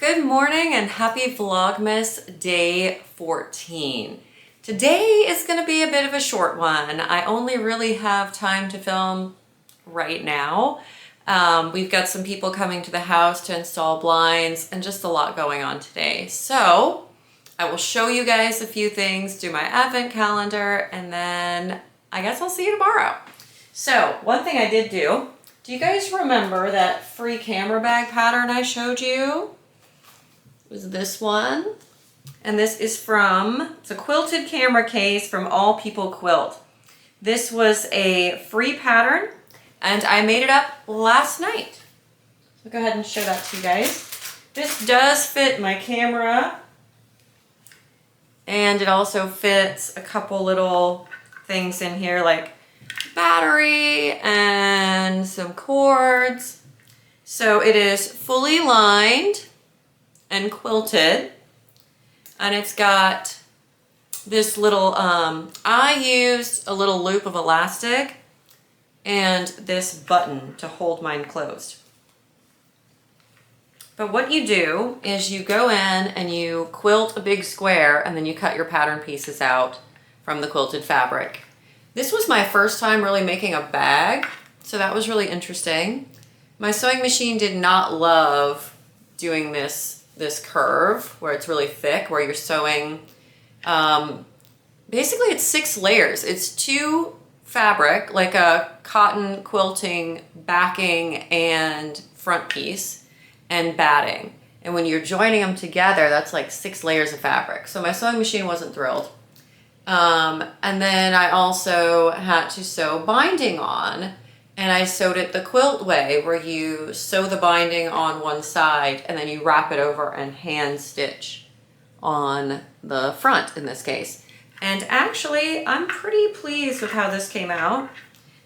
Good morning and happy Vlogmas day 14. Today is going to be a bit of a short one. I only really have time to film right now. We've got some people coming to the house to install blinds and just a lot going on today. So I will show you guys a few things, do my advent calendar, and then I guess I'll see you tomorrow. So one thing I did do you guys remember that free camera bag pattern I showed you? It was this one. And this is it's a quilted camera case from All People Quilt. This was a free pattern and I made it up last night. I'll go ahead and show that to you guys. This does fit my camera and it also fits a couple little things in here like battery and some cords. So it is fully lined and quilted, and it's got this little, I used a little loop of elastic and this button to hold mine closed. But what you do is you go in and you quilt a big square and then you cut your pattern pieces out from the quilted fabric. This was my first time really making a bag, so that was really interesting. My sewing machine did not love doing this curve where it's really thick, where you're sewing. Basically it's 6 layers. It's 2 fabric, like a cotton quilting backing and front piece, and batting. And when you're joining them together, that's like 6 layers of fabric. So my sewing machine wasn't thrilled. And then I also had to sew binding on, and I sewed it the quilt way, where you sew the binding on one side and then you wrap it over and hand stitch on the front in this case. And actually, I'm pretty pleased with how this came out.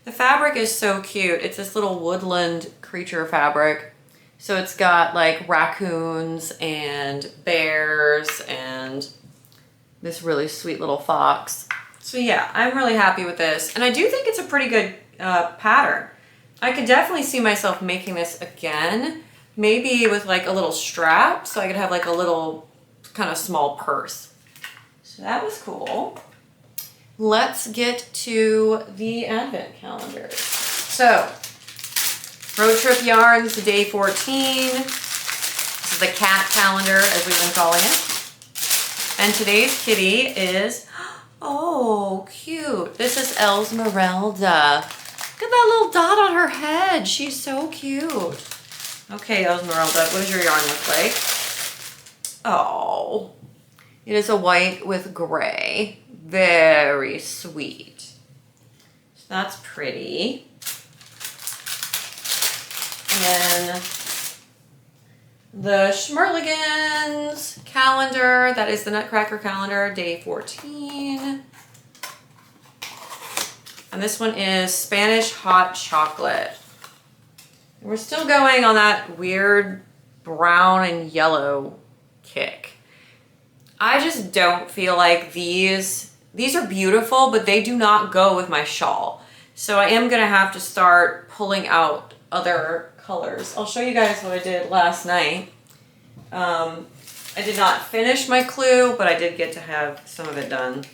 The fabric is so cute. It's this little woodland creature fabric. So it's got like raccoons and bears and this really sweet little fox. So yeah, I'm really happy with this. And I do think it's a pretty good pattern. I could definitely see myself making this again, maybe with like a little strap so I could have like a little kind of small purse. So that was cool. Let's get to the advent calendar. So, Road Trip Yarns, day 14. This is the cat calendar, as we've been calling it. And today's kitty is, oh, cute. This is Esmeralda. Look at that little dot on her head. She's so cute. Okay, Esmeralda, what does your yarn look like? Oh, it is a white with gray. Very sweet. So that's pretty. And then the Smirligans calendar, that is the Nutcracker calendar, day 14. And this one is Spanish hot chocolate. And we're still going on that weird brown and yellow kick. I just don't feel like these are beautiful, but they do not go with my shawl. So I am gonna have to start pulling out other colors. I'll show you guys what I did last night. I did not finish my clue, but I did get to have some of it done.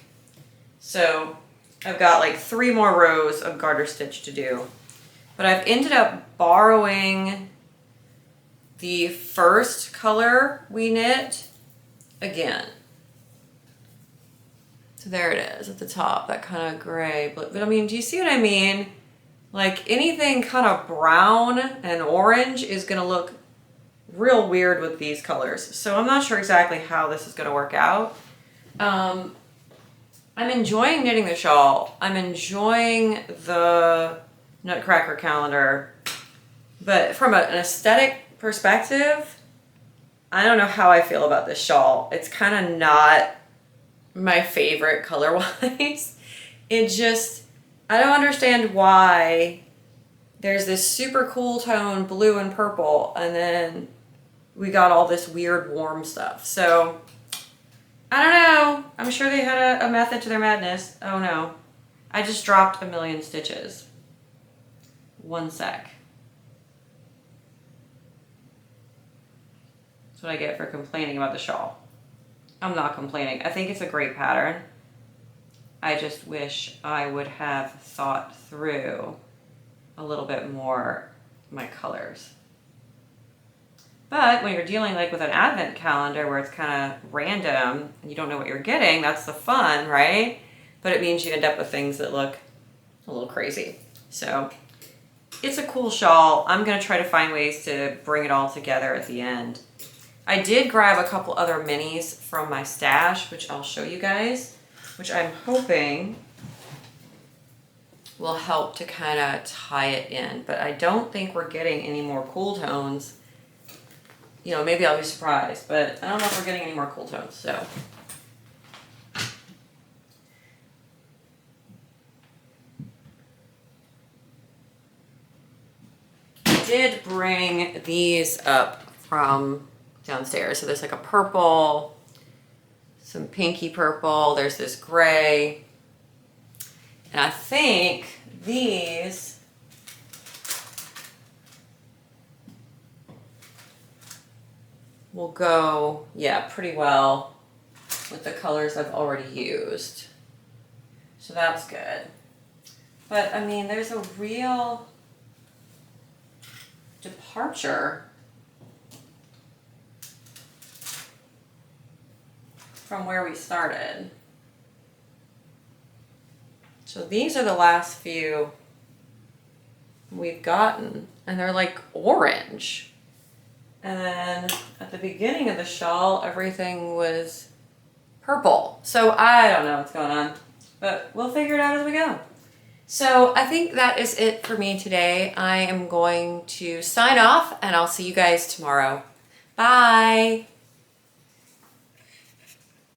So I've got like 3 more rows of garter stitch to do. But I've ended up borrowing the first color we knit again. So there it is at the top, that kind of gray. But I mean, do you see what I mean? Like anything kind of brown and orange is gonna look real weird with these colors. So I'm not sure exactly how this is gonna work out. I'm enjoying knitting the shawl. I'm enjoying the Nutcracker calendar. But from an aesthetic perspective, I don't know how I feel about this shawl. It's kind of not my favorite color-wise. It just, I don't understand why there's this super cool tone, blue and purple, and then we got all this weird warm stuff. So, I don't know. I'm sure they had a method to their madness. Oh no. I just dropped a million stitches. One sec. That's what I get for complaining about the shawl. I'm not complaining. I think it's a great pattern. I just wish I would have thought through a little bit more my colors. But when you're dealing like with an advent calendar where it's kind of random and you don't know what you're getting, that's the fun, right? But it means you end up with things that look a little crazy. So it's a cool shawl. I'm going to try to find ways to bring it all together at the end. I did grab a couple other minis from my stash, which I'll show you guys, which I'm hoping will help to kind of tie it in. But I don't think we're getting any more cool tones. You know, maybe I'll be surprised, but I don't know if we're getting any more cool tones, so. I did bring these up from downstairs. So there's like a purple, some pinky purple, there's this gray. And I think these will go, yeah, pretty well with the colors I've already used. So that's good. But I mean, there's a real departure from where we started. So these are the last few we've gotten, and they're like orange. And then at the beginning of the shawl, everything was purple. So I don't know what's going on, but we'll figure it out as we go. So I think that is it for me today. I am going to sign off and I'll see you guys tomorrow. Bye.